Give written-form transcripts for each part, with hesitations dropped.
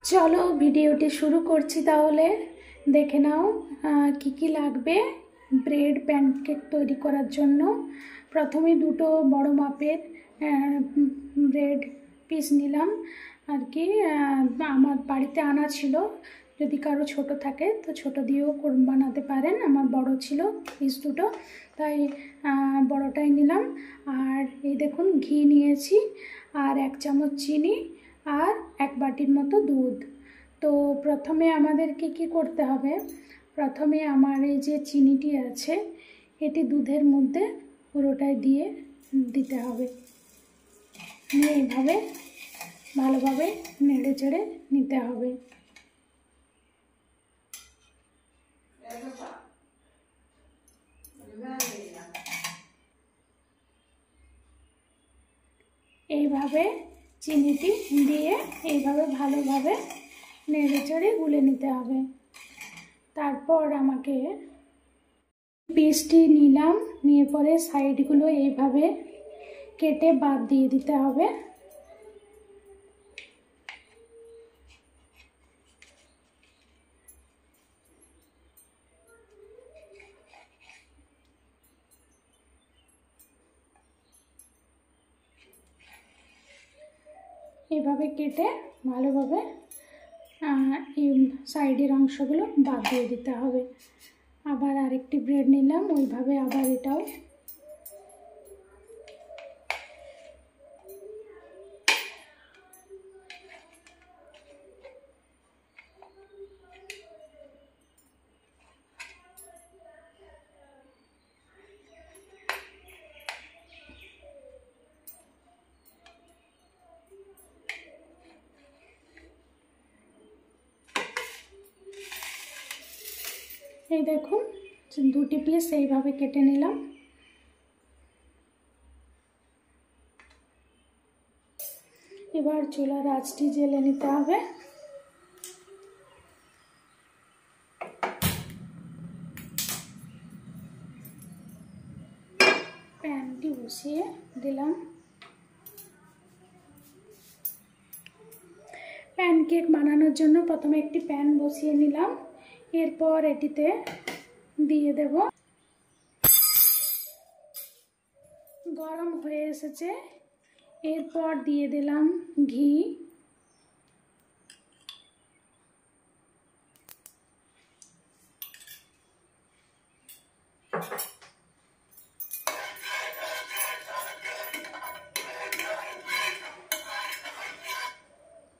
চলো ভিডিওটি শুরু করছি। তাহলে দেখে নাও কি লাগবে ব্রেড প্যানকেক তৈরি করার জন্য। প্রথমে দুটো বড় মাপের ব্রেড পিস নিলাম আর কি। আমার বাড়িতে আনা ছিল, যদি কারো ছোট থাকে তো ছোট দিয়েও বানাতে পারেন। আমার বড় ছিল পিস দুটো, তাই বড়টাই নিলাম। আর এই দেখুন ঘি নিয়েছি, আর 1 চামচ চিনি, আর 1 বাটির মতো দুধ। তো প্রথমে আমাদেরকে কি করতে হবে, প্রথমে আমার এই যে চিনিটি আছে এটি দুধের মধ্যে পুরোটাই দিয়ে দিতে হবে। নিয়ে এইভাবে ভালোভাবে নেড়ে চেড়ে নিতে হবে। এইভাবে চিনিটি দিয়ে এইভাবে ভালোভাবে নেড়ে চেড়ে গুলে নিতে হবে। তারপর আমাকে পিসটি নিলাম, নিয়ে পরে সাইডগুলো এইভাবে কেটে বাদ দিয়ে দিতে হবে। এভাবে কেটে ভালোভাবে এই সাইডের অংশগুলো বাদ দিয়ে দিতে হবে। আবার আরেকটি ব্রেড নিলাম, ওইভাবে আবার এটাও এই দেখুন দুটি পিস এইভাবে কেটে নিলাম। এবার চুলার আঁচটি জ্বেলে নিতে হবে। প্যানটি বসিয়ে দিলাম। প্যানকেক বানানোর জন্য প্রথমে একটি প্যান বসিয়ে নিলাম, এরপর এটিতে দিয়ে দেব। গরম হয়ে এসেছে, এরপর দিয়ে দিলাম ঘি।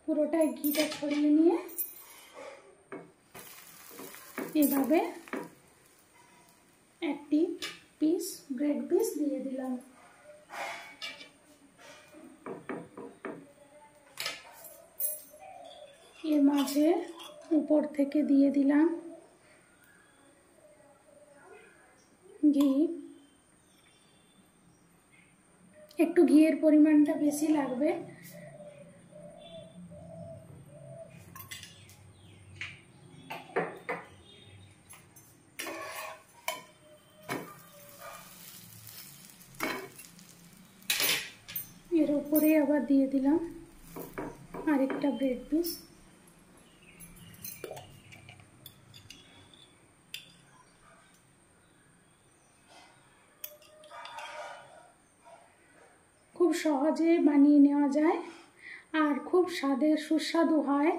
পুরোটাই ঘিটা ছড়িয়ে নিয়ে এভাবে একটি পিস ব্রেড পিস দিয়ে দিলাম। এর মাঝে উপর থেকে দিয়ে দিলাম ঘি। একটু ঘিয়ের পরিমাণটা বেশি লাগবে। এর উপরে আবার দিয়ে দিলাম আরেকটা ব্রেড পিস। খুব সহজে বানিয়ে নেওয়া যায় আর খুব সুস্বাদু হয়।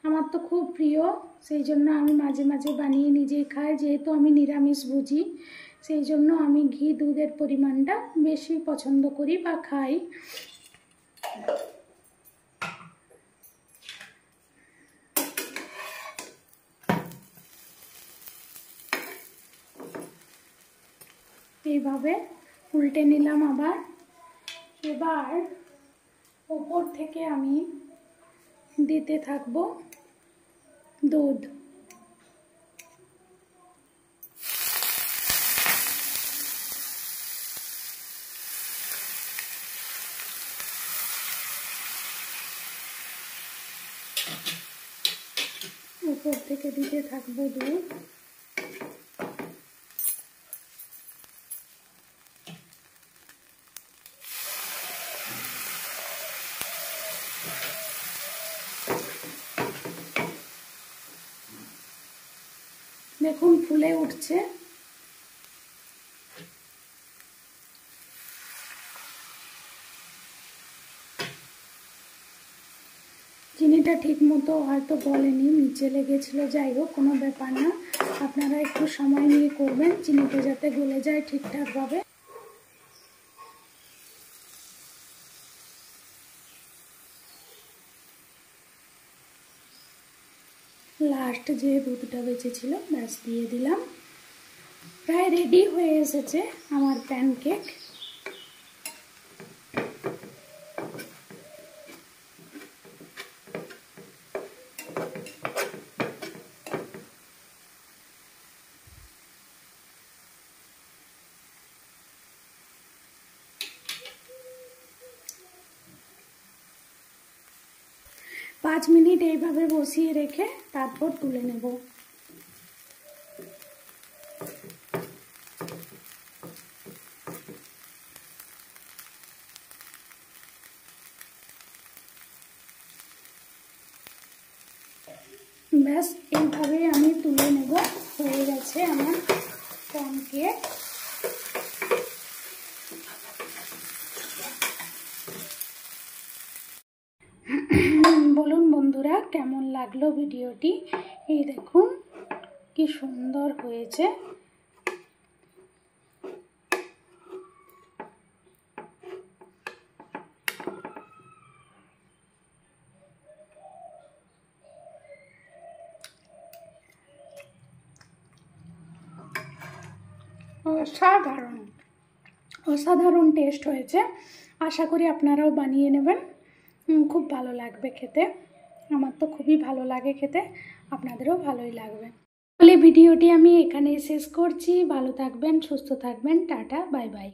আমার তো খুব প্রিয়, সেই জন্য আমি মাঝে মাঝে বানিয়ে নিজেই খাই। যেহেতু আমি নিরামিষ ভুজি, সেই জন্য আমি ঘি দুধের পরিমাণটা বেশি পছন্দ করি বা খাই। এইভাবে উল্টে নিলাম আবার। এবার উপর থেকে আমি দিতে থাকবো দুধ। উপর থেকে দিতে থাকবো দুধ। দেখুন ফুলে উঠছে। চিনিটা ঠিক মতো হয়তো গলেনি, নিচে লেগেছিল, যাই হোক কোনো ব্যাপার না। আপনারা একটু সময় নিয়ে করবেন চিনিটা যাতে গলে যায় ঠিকঠাকভাবে। লাস্ট যে দুধটা বেঁচেছিল ব্যাস দিয়ে দিলাম। প্রায় রেডি হয়ে এসেছে আমার প্যানকেক। পাঁচ মিনিট এইভাবে বসিয়ে রেখে তারপর তুলে নেব। ব্যাস এইভাবে আমি তুলে নেব। হয়ে গেছে আমার প্যানকেক। বলুন বন্ধুরা কেমন লাগলো ভিডিওটি। এই দেখুন কি সুন্দর হয়েছে। অসাধারণ অসাধারণ টেস্ট হয়েছে। আশা করি আপনারাও বানিয়ে নেবেন, খুব ভালো লাগবে খেতে। আমার তো খুবই ভালো লাগে খেতে, আপনাদেরও ভালোই লাগবে। তাহলে ভিডিওটি আমি এখানেই শেষ করছি। ভালো থাকবেন, সুস্থ থাকবেন, টাটা, বাই বাই।